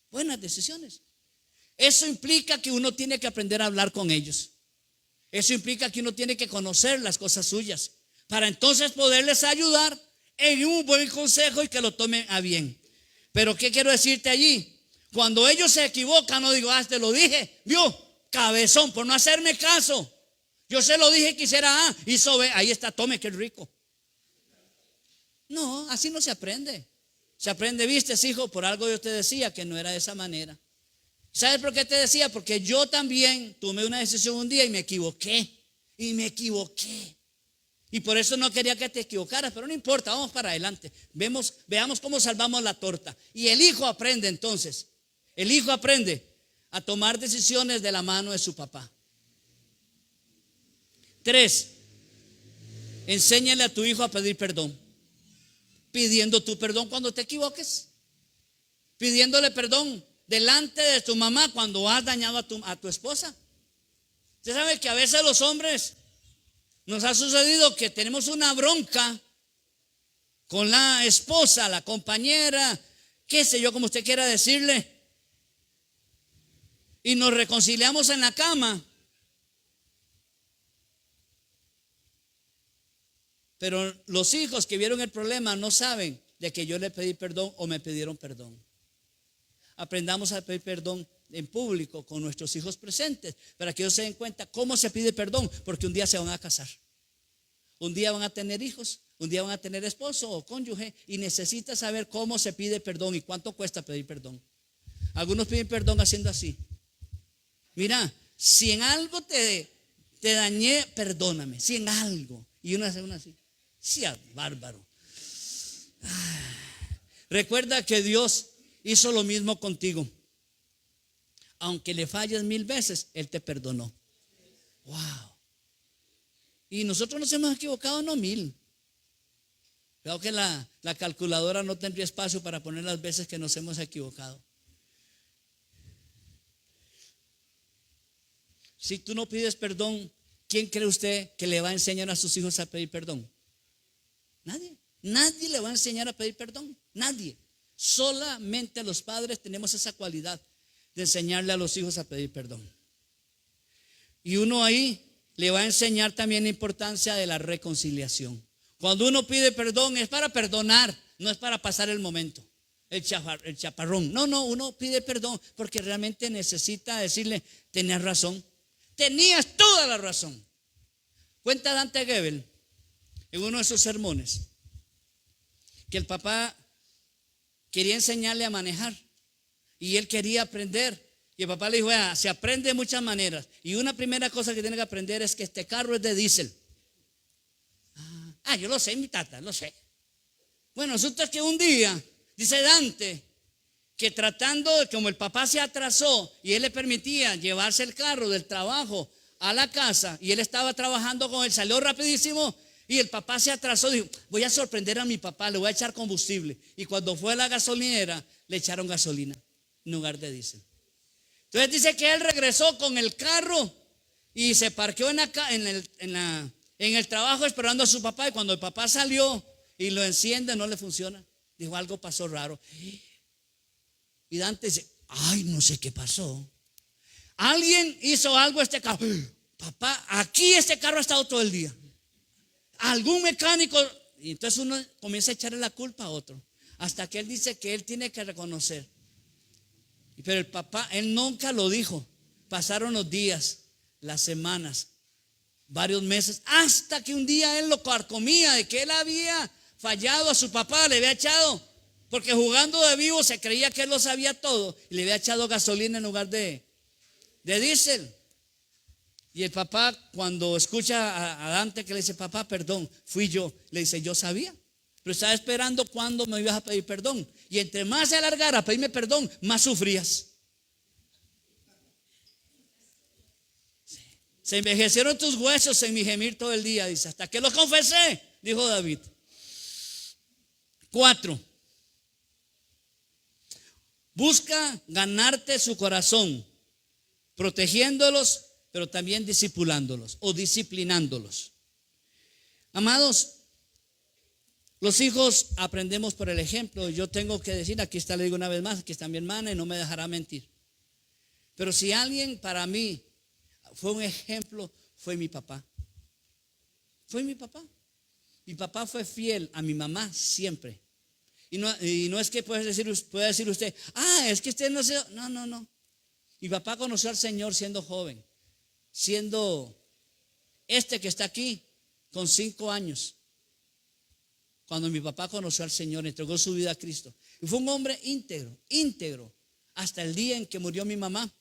Buenas decisiones. Eso implica que uno tiene que aprender a hablar con ellos. Eso implica que uno tiene que conocer las cosas suyas para entonces poderles ayudar en un buen consejo y que lo tomen a bien. Pero ¿qué quiero decirte allí? Cuando ellos se equivocan, no digo: te lo dije, vio, cabezón, por no hacerme caso. Yo se lo dije que hiciera A, hizo B, ahí está, tome, qué rico. No, así no se aprende. Se aprende: viste, hijo, por algo yo te decía que no era de esa manera. ¿Sabes por qué te decía? Porque yo también tomé una decisión un día y me equivoqué. Y por eso no quería que te equivocaras, pero no importa, vamos para adelante. Veamos cómo salvamos la torta. Y el hijo aprende entonces. El hijo aprende a tomar decisiones de la mano de su papá. 3, enséñale a tu hijo a pedir perdón. Pidiendo tu perdón cuando te equivoques. Pidiéndole perdón delante de tu mamá cuando has dañado a tu esposa. Usted sabe que a veces los hombres nos ha sucedido que tenemos una bronca con la esposa, la compañera, qué sé yo, como usted quiera decirle, y nos reconciliamos en la cama. Pero los hijos que vieron el problema no saben de que yo le pedí perdón o me pidieron perdón. Aprendamos a pedir perdón en público con nuestros hijos presentes, para que ellos se den cuenta cómo se pide perdón, porque un día se van a casar, un día van a tener hijos, un día van a tener esposo o cónyuge, y necesitas saber cómo se pide perdón y cuánto cuesta pedir perdón. Algunos piden perdón haciendo así: mira, si en algo te dañé, perdóname, si en algo. Y uno hace así: sí, bárbaro. Recuerda que Dios hizo lo mismo contigo. Aunque le falles 1000 veces, Él te perdonó. Wow. Y nosotros nos hemos equivocado, no 1000. Creo que la calculadora no tendría espacio para poner las veces que nos hemos equivocado. Si tú no pides perdón, ¿quién cree usted que le va a enseñar a sus hijos a pedir perdón? Nadie. Nadie le va a enseñar a pedir perdón. Nadie. Solamente los padres tenemos esa cualidad de enseñarle a los hijos a pedir perdón. Y uno ahí le va a enseñar también la importancia de la reconciliación. Cuando uno pide perdón es para perdonar, no es para pasar el momento, el chaparrón. No, uno pide perdón porque realmente necesita decirle: tenías razón, tenías toda la razón. Cuenta Dante Gebel en uno de sus sermones que el papá quería enseñarle a manejar y él quería aprender. Y el papá le dijo: se aprende de muchas maneras, y una primera cosa que tiene que aprender es que este carro es de diésel. Yo lo sé, mi tata, lo sé. Bueno, resulta que un día, dice Dante, que tratando, como el papá se atrasó y él le permitía llevarse el carro del trabajo a la casa, y él estaba trabajando con él, salió rapidísimo, y el papá se atrasó, dijo: voy a sorprender a mi papá, le voy a echar combustible. Y cuando fue a la gasolinera, le echaron gasolina en lugar de diésel. Entonces dice que él regresó con el carro y se parqueó en el trabajo esperando a su papá, y cuando el papá salió y lo enciende, no le funciona. Dijo: algo pasó raro. Y Dante dice: no sé qué pasó. Alguien hizo algo a este carro. Papá, aquí este carro ha estado todo el día. Algún mecánico. Y entonces uno comienza a echarle la culpa a otro, hasta que él dice que él tiene que reconocer. Pero el papá, él nunca lo dijo. Pasaron los días, las semanas, varios meses, hasta que un día él lo carcomía de que él había fallado a su papá, le había echado, porque jugando de vivo se creía que él lo sabía todo, y le había echado gasolina en lugar de diésel. Y el papá, cuando escucha a Dante que le dice: papá, perdón, fui yo, le dice: yo sabía, pero estaba esperando cuándo me ibas a pedir perdón, y entre más se alargara a pedirme perdón, más sufrías. Se envejecieron tus huesos en mi gemir todo el día, dice, hasta que los confesé, dijo David. 4. Busca ganarte su corazón, protegiéndolos, pero también discipulándolos o disciplinándolos. Amados, los hijos aprendemos por el ejemplo. Yo tengo que decir, aquí está, le digo una vez más, aquí está mi hermana y no me dejará mentir. Pero si alguien para mí fue un ejemplo, fue mi papá. Fue mi papá. Mi papá fue fiel a mi mamá siempre. Y no es que pueda decir usted: es que usted no se... No. Mi papá conoció al Señor siendo joven, siendo que está aquí con 5 años. Cuando mi papá conoció al Señor, entregó su vida a Cristo. Y fue un hombre íntegro, hasta el día en que murió mi mamá.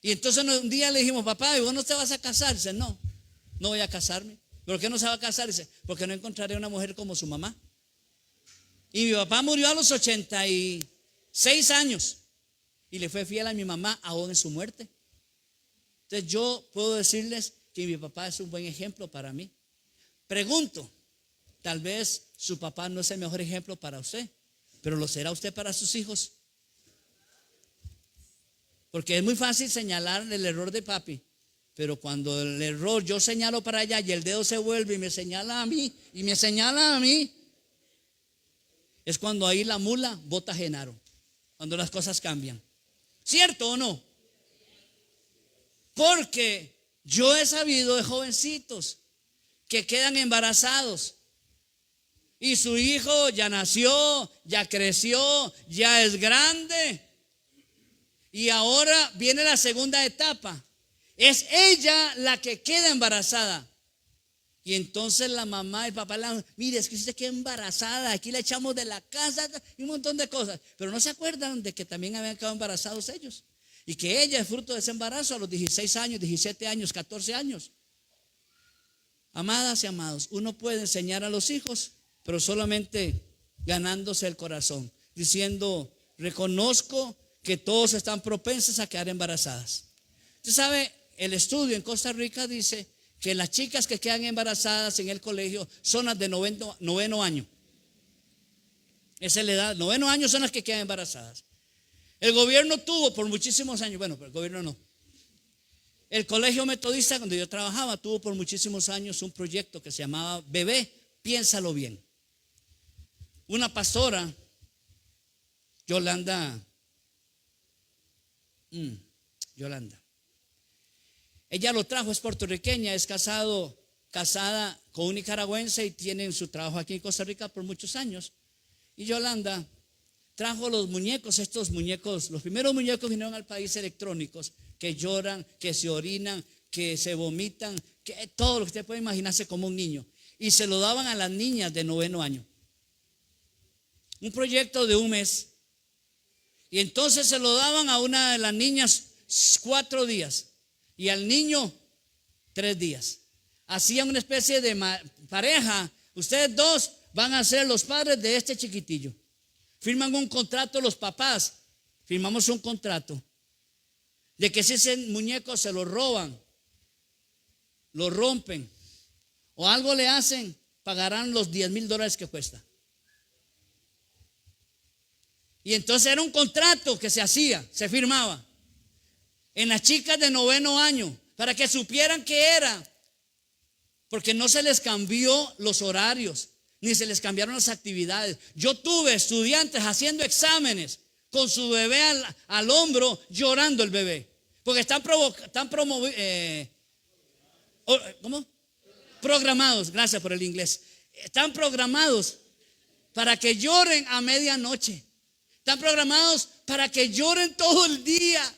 Y entonces un día le dijimos: papá, ¿y vos no te vas a casar? Dice: no voy a casarme. ¿Por qué no se va a casar? Dice: porque no encontraré una mujer como su mamá. Y mi papá murió a los 86 años y le fue fiel a mi mamá aún en su muerte. Entonces yo puedo decirles que mi papá es un buen ejemplo para mí. Pregunto, tal vez su papá no es el mejor ejemplo para usted, pero ¿lo será usted para sus hijos? Porque es muy fácil señalar el error de papi Pero cuando el error yo señalo para allá y el dedo se vuelve y me señala a mí, y me señala a mí, es cuando ahí la mula bota Genaro, cuando las cosas cambian. ¿Cierto o no? Porque yo he sabido de jovencitos que quedan embarazados y su hijo ya nació, ya creció, ya es grande y ahora viene la segunda etapa. Es ella la que queda embarazada. Y entonces la mamá y el papá le dicen: mire, es que usted queda embarazada, aquí la echamos de la casa y un montón de cosas. Pero no se acuerdan de que también habían quedado embarazados ellos. Y que ella es fruto de ese embarazo a los 16 años, 17 años, 14 años. Amadas y amados, uno puede enseñar a los hijos, pero solamente ganándose el corazón, diciendo: reconozco que todos están propensos a quedar embarazadas. Usted sabe, el estudio en Costa Rica dice que las chicas que quedan embarazadas en el colegio son las de noveno año. Esa es la edad, 9º año son las que quedan embarazadas. El gobierno tuvo por muchísimos años, bueno, pero el gobierno no. El colegio metodista, donde yo trabajaba, tuvo por muchísimos años un proyecto que se llamaba Bebé, piénsalo bien. Una pastora, Yolanda, ella lo trajo, es puertorriqueña, es casada con un nicaragüense y tienen su trabajo aquí en Costa Rica por muchos años. Y Yolanda trajo los muñecos, estos muñecos, los primeros muñecos vinieron al país electrónicos, que lloran, que se orinan, que se vomitan, que todo lo que usted puede imaginarse como un niño. Y se lo daban a las niñas de 9º año. Un proyecto de un mes. Y entonces se lo daban a una de las niñas 4 días y al niño 3 días. Hacían una especie de pareja. Ustedes dos van a ser los padres de este chiquitillo. Firman un contrato los papás. Firmamos un contrato de que si ese muñeco se lo roban, lo rompen o algo le hacen, pagarán los $10,000 que cuesta. Y entonces era un contrato que se hacía, se firmaba en las chicas de 9º año para que supieran qué era, porque no se les cambió los horarios ni se les cambiaron las actividades. Yo tuve estudiantes haciendo exámenes con su bebé al hombro, llorando el bebé, porque están programados, gracias por el inglés, están programados para que lloren a medianoche. Están programados para que lloren todo el día.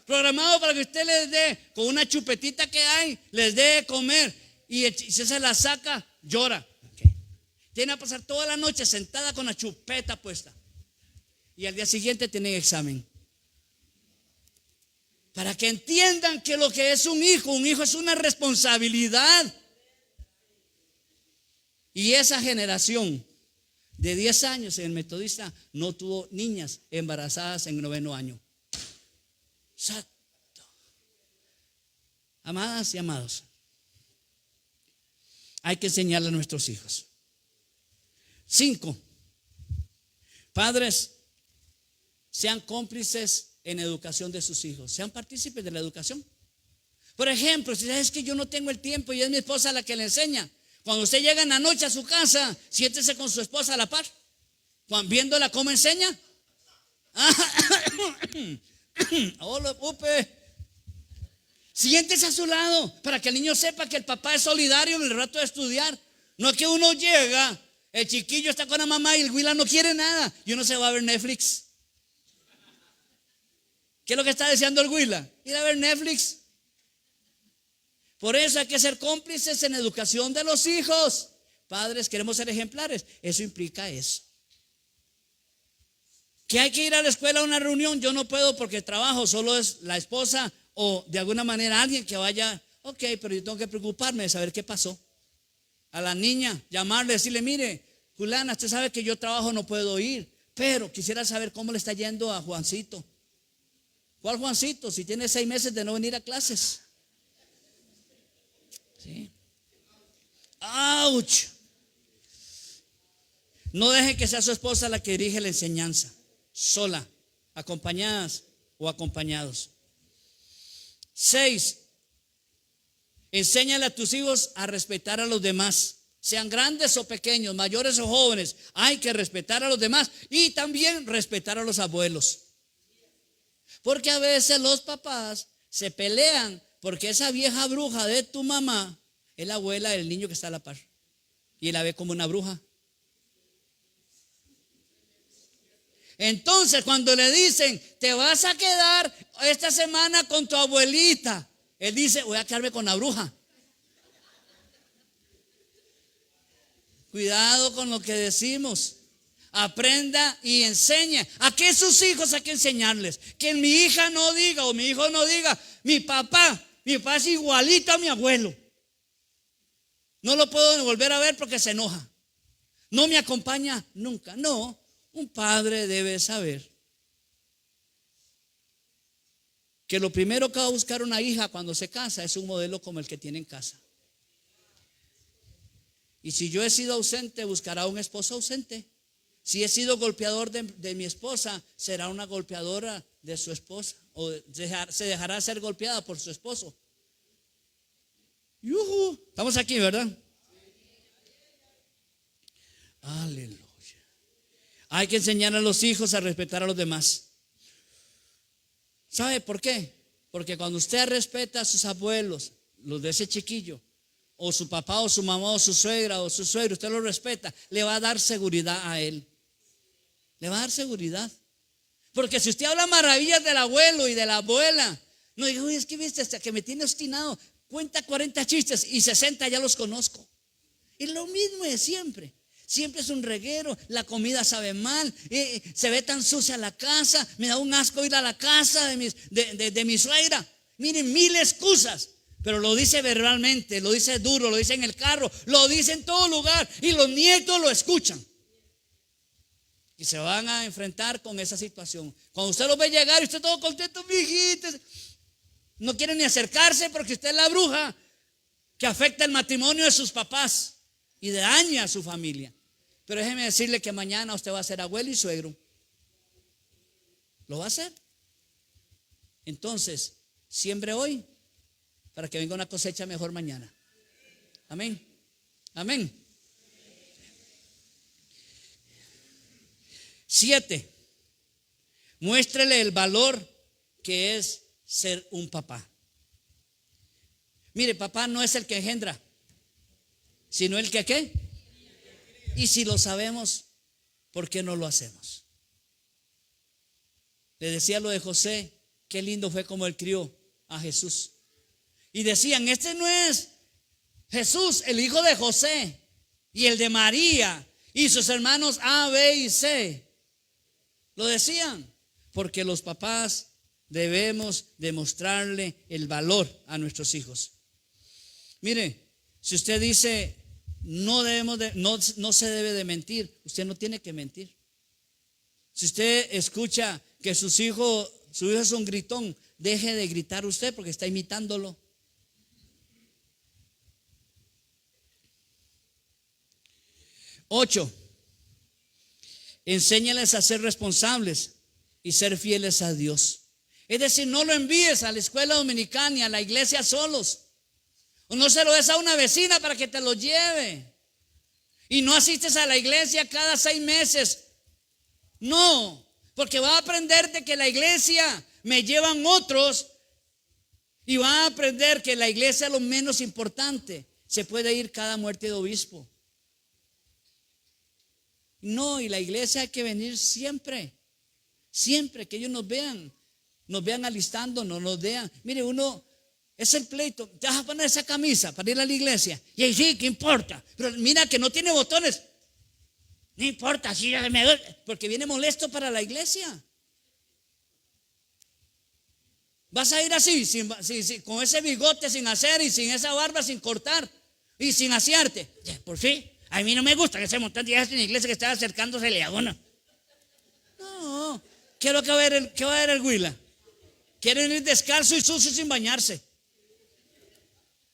Programados para que usted les dé, con una chupetita que hay, les dé de comer. Y si se la saca, llora. Okay. Tiene que pasar toda la noche sentada con la chupeta puesta. Y al día siguiente tienen examen. Para que entiendan que lo que es un hijo es una responsabilidad. Y esa generación de 10 años en el metodista no tuvo niñas embarazadas en 9º año. Exacto. Amadas y amados, hay que enseñarle a nuestros hijos. 5. Padres, sean cómplices en educación de sus hijos, sean partícipes de la educación. Por ejemplo, si es que yo no tengo el tiempo y es mi esposa la que le enseña, cuando usted llega en la noche a su casa, siéntese con su esposa a la par, viéndola cómo enseña. Hola, Upe. Siéntese a su lado para que el niño sepa que el papá es solidario en el rato de estudiar. No es que uno llega, el chiquillo está con la mamá y el güila no quiere nada y uno se va a ver Netflix. ¿Qué es lo que está deseando el güila? Ir a ver Netflix. Por eso hay que ser cómplices en educación de los hijos. Padres, queremos ser ejemplares. Eso implica eso. Que hay que ir a la escuela a una reunión. Yo no puedo porque trabajo, solo es la esposa o de alguna manera alguien que vaya. Ok, pero yo tengo que preocuparme de saber qué pasó. A la niña, llamarle, decirle: mire, Juliana, usted sabe que yo trabajo, no puedo ir, pero quisiera saber cómo le está yendo a Juancito. ¿Cuál Juancito? Si tiene 6 meses de no venir a clases. ¿Sí? ¡Auch! No deje que sea su esposa la que dirige la enseñanza, sola, acompañadas o acompañados. 6. Enséñale a tus hijos a respetar a los demás. Sean grandes o pequeños, mayores o jóvenes, hay que respetar a los demás y también respetar a los abuelos. Porque a veces los papás se pelean porque esa vieja bruja de tu mamá es la abuela del niño que está a la par y la ve como una bruja. Entonces cuando le dicen, te vas a quedar esta semana con tu abuelita, él dice, voy a quedarme con la bruja. Cuidado con lo que decimos. Aprenda y enseñe. ¿A qué sus hijos hay que enseñarles? Que mi hija no diga o mi hijo no diga, mi papá es igualito a mi abuelo. No lo puedo volver a ver porque se enoja. No me acompaña nunca. No, un padre debe saber que lo primero que va a buscar una hija cuando se casa es un modelo como el que tiene en casa. Y si yo he sido ausente, buscará un esposo ausente. Si he sido golpeador de mi esposa, será una golpeadora de su esposa. O se dejará ser golpeada por su esposo. ¡Yujú! Estamos aquí, ¿verdad? Aleluya. Hay que enseñar a los hijos a respetar a los demás. ¿Sabe por qué? Porque cuando usted respeta a sus abuelos, los de ese chiquillo, o su papá o su mamá o su suegra o su suegro, usted lo respeta, le va a dar seguridad a él. Le va a dar seguridad. Porque si usted habla maravillas del abuelo y de la abuela, no diga, uy, es que viste, hasta que me tiene obstinado, cuenta 40 chistes y 60 ya los conozco. Y lo mismo de siempre. Siempre es un reguero, la comida sabe mal, se ve tan sucia la casa, me da un asco ir a la casa de mi suegra. Miren, mil excusas. Pero lo dice verbalmente, lo dice duro, lo dice en el carro, lo dice en todo lugar y los nietos lo escuchan. Y se van a enfrentar con esa situación. Cuando usted lo ve llegar y usted todo contento, mijito, no quiere ni acercarse porque usted es la bruja que afecta el matrimonio de sus papás y daña a su familia. Pero déjeme decirle que mañana usted va a ser abuelo y suegro. ¿Lo va a hacer? Entonces, siembre hoy para que venga una cosecha mejor mañana. Amén. Amén. 7. Muéstrele el valor que es ser un papá. Mire, papá no es el que engendra, sino el que ¿qué? Y si lo sabemos, ¿por qué no lo hacemos? Le decía lo de José, qué lindo fue como él crió a Jesús. Y decían, este no es Jesús, el hijo de José y el de María y sus hermanos A, B y C. Lo decían, porque los papás debemos demostrarle el valor a nuestros hijos. Mire, si usted dice no se debe de mentir, usted no tiene que mentir. Si usted escucha que su hijo es un gritón, deje de gritar usted porque está imitándolo. 8. Enséñales a ser responsables y ser fieles a Dios. Es decir, no lo envíes a la escuela dominical ni a la iglesia solos. O no se lo des a una vecina para que te lo lleve. Y no asistes a la iglesia cada 6 meses. No, porque va a aprender de que la iglesia me llevan otros y va a aprender que la iglesia es lo menos importante. Se puede ir cada muerte de obispo. No, y la iglesia hay que venir siempre. Siempre que ellos nos vean alistándonos, nos vean. Mire, uno, es el pleito, te vas a poner esa camisa para ir a la iglesia. Y ahí sí, ¿qué importa? Pero mira que no tiene botones. No importa, sí, porque viene molesto para la iglesia. Vas a ir así, con ese bigote sin hacer y sin esa barba sin cortar y sin asearte. Por fin, a mí no me gusta que ese montón de días en la iglesia que está acercándose a uno. No, quiero que va a ver el Huila. Quieren ir descalzo y sucio sin bañarse.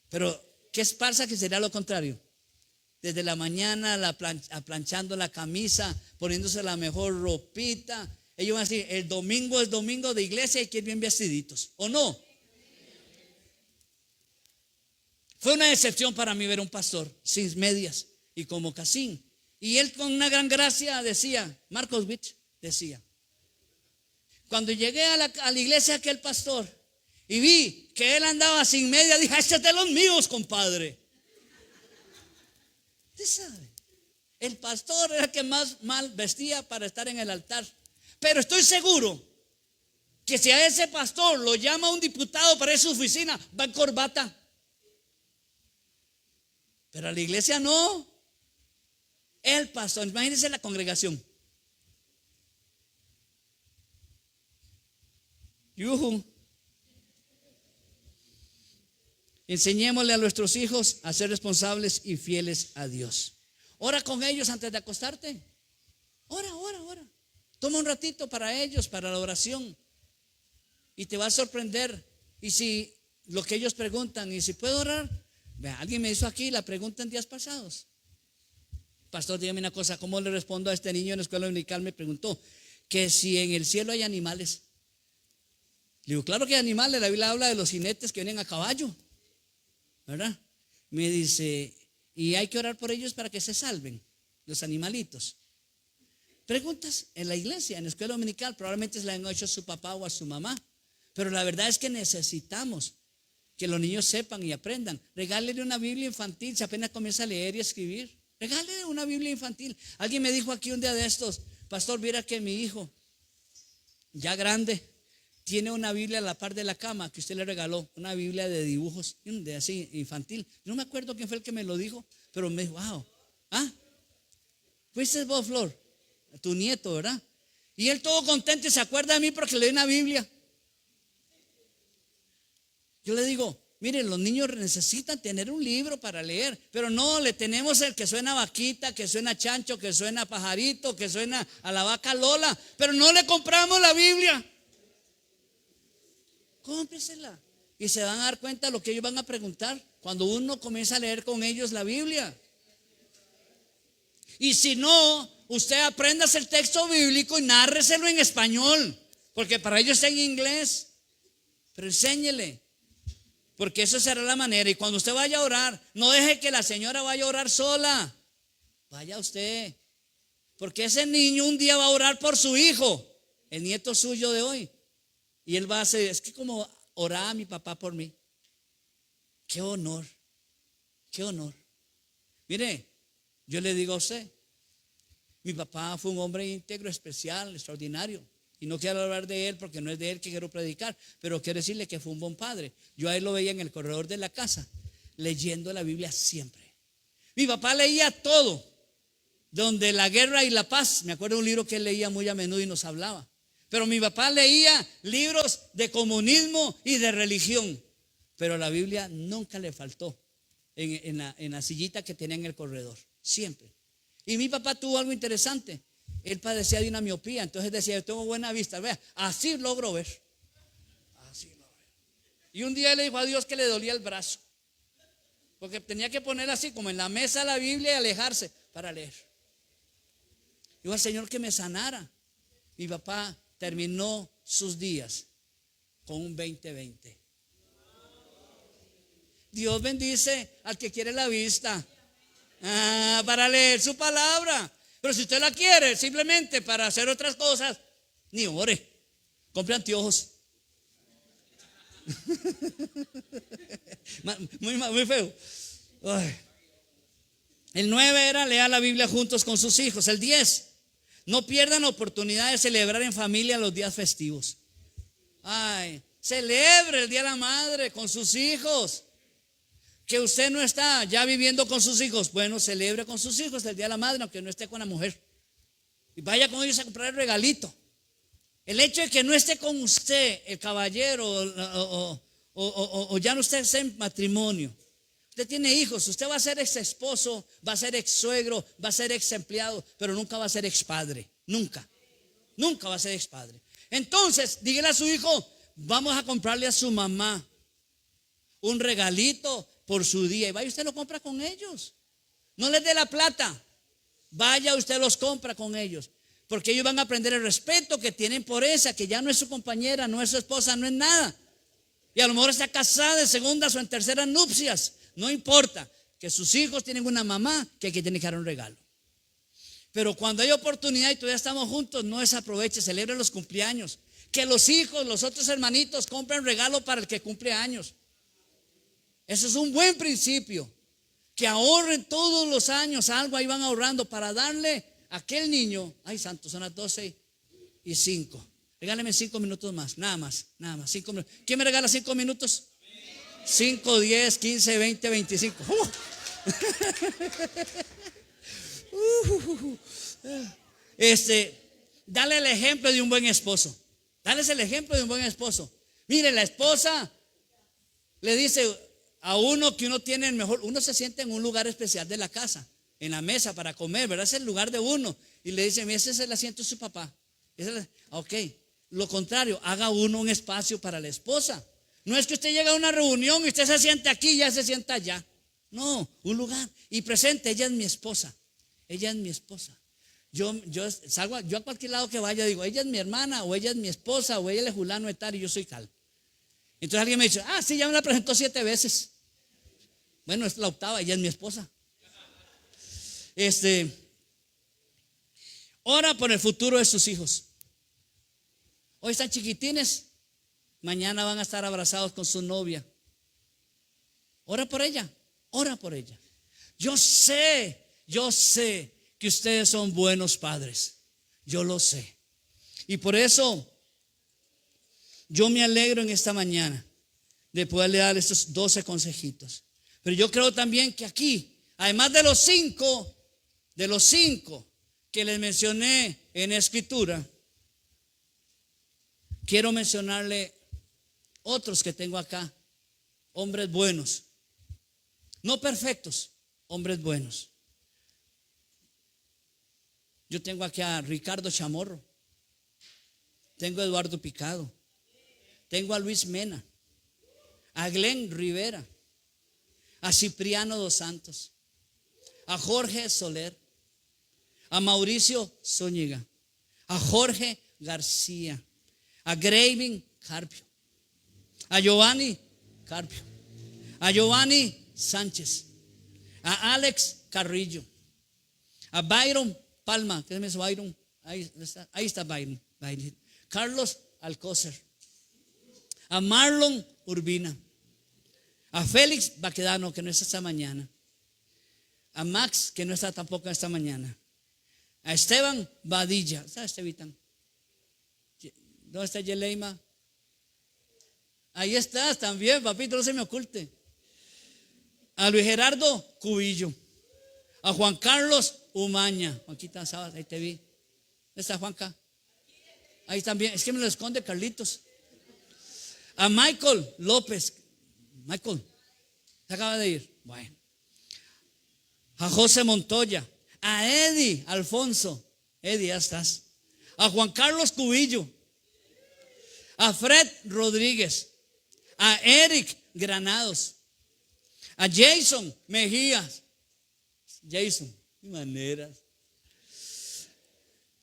Pero, ¿qué pasa? Que sería lo contrario. Desde la mañana planchando la camisa, poniéndose la mejor ropita. Ellos van a decir, el domingo es domingo de iglesia y hay que ir bien vestiditos. ¿O no? Fue una decepción para mí ver a un pastor sin medias y como casín. Y él con una gran gracia decía, Marcos Witt decía, cuando llegué a la iglesia aquel pastor y vi que él andaba sin medias, dije, este es de los míos, compadre. Usted sabe, el pastor era el que más mal vestía para estar en el altar. Pero estoy seguro que si a ese pastor lo llama un diputado para ir a su oficina, va en corbata. Pero a la iglesia no. El pastor, imagínense la congregación. Yuhu. Enseñémosle a nuestros hijos a ser responsables y fieles a Dios. Ora con ellos antes de acostarte. Ora. Toma un ratito para ellos, para la oración. Y te va a sorprender. Y si lo que ellos preguntan, y si puedo orar. Vea, alguien me hizo aquí la pregunta en días pasados. Pastor, dígame una cosa, ¿cómo le respondo a este niño en la escuela dominical? Me preguntó que si en el cielo hay animales. Le digo, claro que hay animales. La Biblia habla de los jinetes que vienen a caballo, ¿verdad? Me dice, y hay que orar por ellos para que se salven, los animalitos. Preguntas en la iglesia, en la escuela dominical, probablemente se la han hecho a su papá o a su mamá. Pero la verdad es que necesitamos que los niños sepan y aprendan. Regálenle una Biblia infantil si apenas comienza a leer y escribir. Regálenle una Biblia infantil. Alguien me dijo aquí un día de estos, pastor, viera que mi hijo, ya grande, tiene una Biblia a la par de la cama que usted le regaló, una Biblia de dibujos, de así, infantil. No me acuerdo quién fue el que me lo dijo, pero me dijo, wow. Fuiste vos, Flor, tu nieto, ¿verdad? Y él todo contento y se acuerda de mí porque le di una Biblia. Yo le digo, miren, los niños necesitan tener un libro para leer, pero no, le tenemos el que suena a vaquita, que suena a chancho, que suena a pajarito, que suena a la vaca Lola, pero no le compramos la Biblia. Cómpresela y se van a dar cuenta de lo que ellos van a preguntar cuando uno comienza a leer con ellos la Biblia. Y si no, usted apréndase el texto bíblico y nárreselo en español, porque para ellos está en inglés, pero enséñele. Porque eso será la manera. Y cuando usted vaya a orar, no deje que la señora vaya a orar sola. Vaya usted. Porque ese niño un día va a orar por su hijo, el nieto suyo de hoy. Y él va a hacer, es que como oraba mi papá por mí. Qué honor. Qué honor. Mire, yo le digo a usted, mi papá fue un hombre íntegro, especial, extraordinario. Y no quiero hablar de él porque no es de él que quiero predicar, pero quiero decirle que fue un buen padre. Yo a él lo veía en el corredor de la casa, leyendo la Biblia siempre. Mi papá leía todo, donde la guerra y la paz. Me acuerdo de un libro que él leía muy a menudo y nos hablaba. Pero mi papá leía libros de comunismo y de religión. Pero la Biblia nunca le faltó en la sillita que tenía en el corredor, siempre. Y mi papá tuvo algo interesante. Él padecía de una miopía, entonces decía, yo tengo buena vista, vea, así logro ver. Así logro ver. Y un día le dijo a Dios que le dolía el brazo, porque tenía que poner así como en la mesa la Biblia y alejarse para leer. Dijo al Señor que me sanara. Mi papá terminó sus días con un 20/20. Dios bendice al que quiere la vista para leer su palabra. Pero si usted la quiere simplemente para hacer otras cosas, ni ore, compre anteojos. Muy feo. Ay. El 9 era leer la Biblia juntos con sus hijos. El 10, no pierdan la oportunidad de celebrar en familia los días festivos. Ay, celebre el Día de la Madre con sus hijos. Que usted no está ya viviendo con sus hijos, bueno, celebre con sus hijos el Día de la Madre, aunque no esté con la mujer. Y vaya con ellos a comprar el regalito. El hecho de que no esté con usted, el caballero, o ya no esté en matrimonio. Usted tiene hijos, usted va a ser ex esposo, va a ser ex suegro, va a ser ex empleado, pero nunca va a ser ex padre. Nunca va a ser ex padre. Entonces, dígale a su hijo, vamos a comprarle a su mamá un regalito por su día, y vaya usted lo compra con ellos. No les dé la plata, vaya usted los compra con ellos, porque ellos van a aprender el respeto que tienen por esa, que ya no es su compañera, no es su esposa, no es nada, y a lo mejor está casada en segundas o en terceras nupcias. No importa que sus hijos tienen una mamá que tiene que dar un regalo. Pero cuando hay oportunidad y todavía estamos juntos, no desaproveche, celebre los cumpleaños. Que los hijos, los otros hermanitos compren regalo para el que cumple años. Eso es un buen principio. Que ahorren todos los años algo, ahí van ahorrando para darle a aquel niño. Ay, santo, son las 12:05. Regáleme 5 minutos más, nada más. 5 minutos. ¿Quién me regala 5 minutos? 5, 10, 15, 20, 25. Dale el ejemplo de un buen esposo. Dales el ejemplo de un buen esposo. Mire, la esposa le dice a uno que uno tiene el mejor. Uno se sienta en un lugar especial de la casa, en la mesa para comer, ¿verdad? Es el lugar de uno. Y le dice, mira, ese es el asiento de su papá. Ok, lo contrario, haga uno un espacio para la esposa. No es que usted llega a una reunión y usted se siente aquí y ya se sienta allá. No, un lugar. Y presente, ella es mi esposa. Ella es mi esposa. Yo salgo, yo a cualquier lado que vaya digo, ella es mi hermana, o ella es mi esposa, o ella es fulano de tal y yo soy tal. Entonces alguien me dice, sí, ya me la presentó 7 veces. Bueno, es la 8ª, ella es mi esposa. Ora por el futuro de sus hijos. Hoy están chiquitines, mañana van a estar abrazados con su novia. Ora por ella, ora por ella. Yo sé que ustedes son buenos padres. Yo lo sé. Y por eso yo me alegro en esta mañana de poderle dar estos 12 consejitos. Pero yo creo también que aquí, además de los 5 que les mencioné en Escritura, quiero mencionarle otros que tengo acá. Hombres buenos. No perfectos, hombres buenos. Yo tengo aquí a Ricardo Chamorro, tengo a Eduardo Picado, tengo a Luis Mena, a Glenn Rivera, a Cipriano dos Santos, a Jorge Soler, a Mauricio Zúñiga, a Jorge García, a Graving Carpio, a Giovanni Carpio, a Giovanni Sánchez, a Alex Carrillo, a Byron Palma. ¿Qué es Byron? Ahí está Byron. Carlos Alcócer, a Marlon Urbina, a Félix Baquedano, que no está esta mañana, a Max, que no está tampoco esta mañana, a Esteban Badilla. ¿Sabes, Estevitán? ¿Dónde está Yeleima? Ahí estás también, papito, no se me oculte. A Luis Gerardo Cubillo, a Juan Carlos Umaña. Juanquita Sabas, ahí te vi. ¿Dónde está Juanca? Ahí también, es que me lo esconde Carlitos. A Michael López. Michael, se acaba de ir. Bueno. A José Montoya, a Eddie Alfonso. Eddie, ya estás. A Juan Carlos Cubillo, a Fred Rodríguez, a Eric Granados, a Jason Mejías. Jason, de maneras.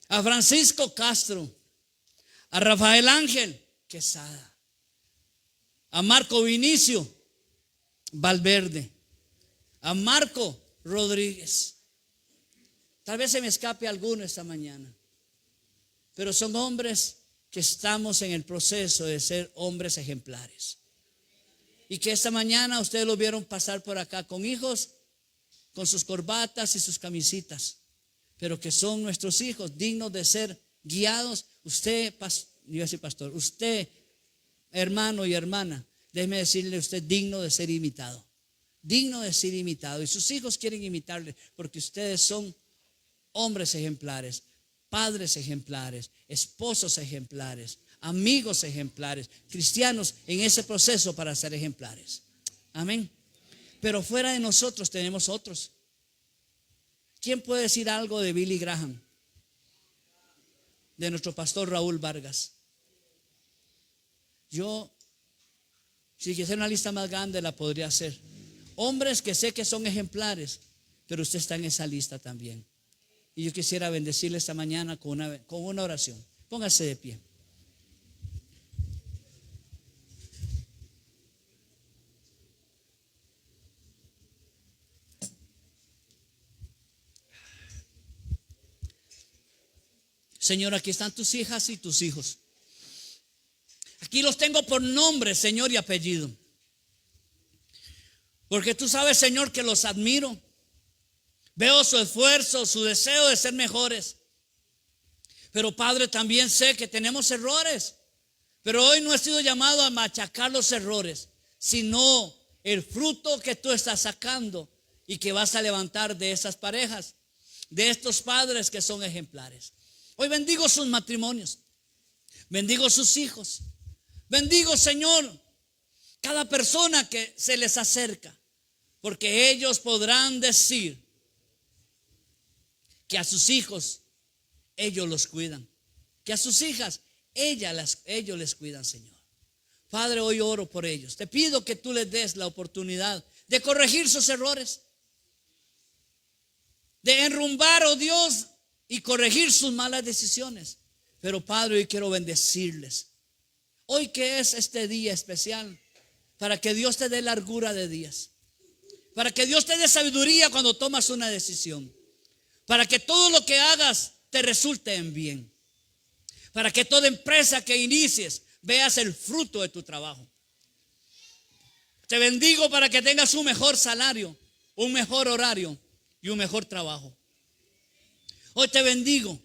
A Francisco Castro, a Rafael Ángel Quesada, a Marco Vinicio Valverde, a Marco Rodríguez. Tal vez se me escape alguno esta mañana, pero son hombres que estamos en el proceso de ser hombres ejemplares. Y que esta mañana ustedes lo vieron pasar por acá con hijos, con sus corbatas y sus camisitas, pero que son nuestros hijos dignos de ser guiados. Usted, yo iba a decir pastor, usted, hermano y hermana, déjeme decirle, usted digno de ser imitado. Digno de ser imitado. Y sus hijos quieren imitarle porque ustedes son hombres ejemplares, padres ejemplares, esposos ejemplares, amigos ejemplares, cristianos en ese proceso para ser ejemplares. Amén. Pero fuera de nosotros tenemos otros. ¿Quién puede decir algo de Billy Graham? De nuestro pastor Raúl Vargas. Yo, si quisiera una lista más grande, la podría hacer. Hombres que sé que son ejemplares, pero usted está en esa lista también. Y yo quisiera bendecirle esta mañana con una oración. Póngase de pie. Señor, aquí están tus hijas y tus hijos. Aquí los tengo por nombre, Señor, y apellido. Porque tú sabes, Señor, que los admiro. Veo su esfuerzo, su deseo de ser mejores. Pero Padre, también sé que tenemos errores. Pero hoy no he sido llamado a machacar los errores, sino el fruto que tú estás sacando y que vas a levantar de esas parejas, de estos padres que son ejemplares. Hoy bendigo sus matrimonios, bendigo sus hijos, bendigo, Señor, cada persona que se les acerca, porque ellos podrán decir que a sus hijos ellos los cuidan, que a sus hijas ellos les cuidan, Señor. Padre, hoy oro por ellos. Te pido que tú les des la oportunidad de corregir sus errores, de enrumbar, oh Dios, y corregir sus malas decisiones. Pero Padre, hoy quiero bendecirles. Hoy que es este día especial, para que Dios te dé largura de días, para que Dios te dé sabiduría cuando tomas una decisión, para que todo lo que hagas te resulte en bien, para que toda empresa que inicies veas el fruto de tu trabajo. Te bendigo para que tengas un mejor salario, un mejor horario y un mejor trabajo. Hoy te bendigo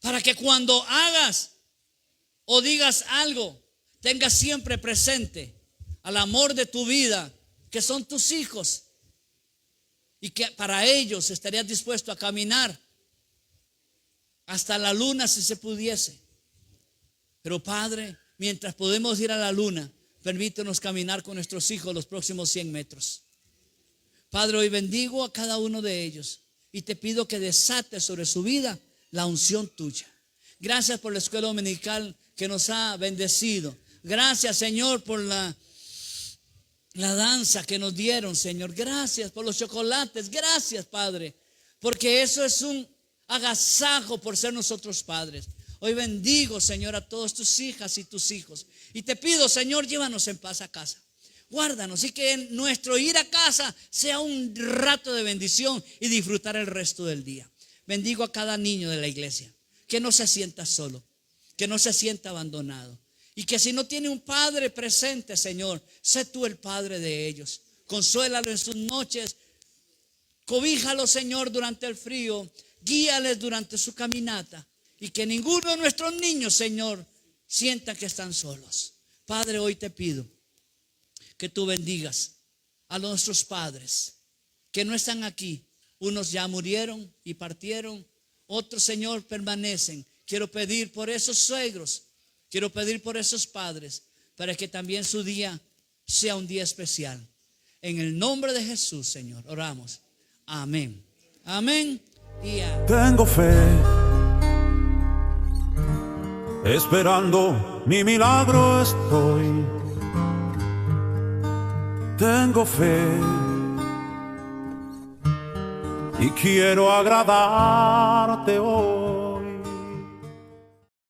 para que cuando hagas o digas algo, tengas siempre presente al amor de tu vida, que son tus hijos, y que para ellos estarías dispuesto a caminar hasta la luna si se pudiese. Pero Padre, mientras podemos ir a la luna, permítenos caminar con nuestros hijos los próximos 100 metros. Padre, hoy bendigo a cada uno de ellos y te pido que desates sobre su vida la unción tuya. Gracias por la escuela dominical que nos ha bendecido. Gracias, Señor, por la danza que nos dieron, Señor. Gracias por los chocolates. Gracias, Padre, porque eso es un agasajo por ser nosotros padres. Hoy bendigo, Señor, a todas tus hijas y tus hijos. Y te pido, Señor, llévanos en paz a casa. Guárdanos y que nuestro ir a casa sea un rato de bendición y disfrutar el resto del día. Bendigo a cada niño de la iglesia, que no se sienta solo, que no se sienta abandonado. Y que si no tiene un padre presente, Señor, sé tú el padre de ellos. Consuélalo en sus noches, cobíjalo, Señor, durante el frío, guíales durante su caminata. Y que ninguno de nuestros niños, Señor, sienta que están solos. Padre, hoy te pido que tú bendigas a nuestros padres que no están aquí. Unos ya murieron y partieron, otros, Señor, permanecen. Quiero pedir por esos suegros, quiero pedir por esos padres, para que también su día sea un día especial. En el nombre de Jesús, Señor, oramos. Amén. Amén y amén. Tengo fe, esperando mi milagro estoy. Tengo fe y quiero agradarte hoy.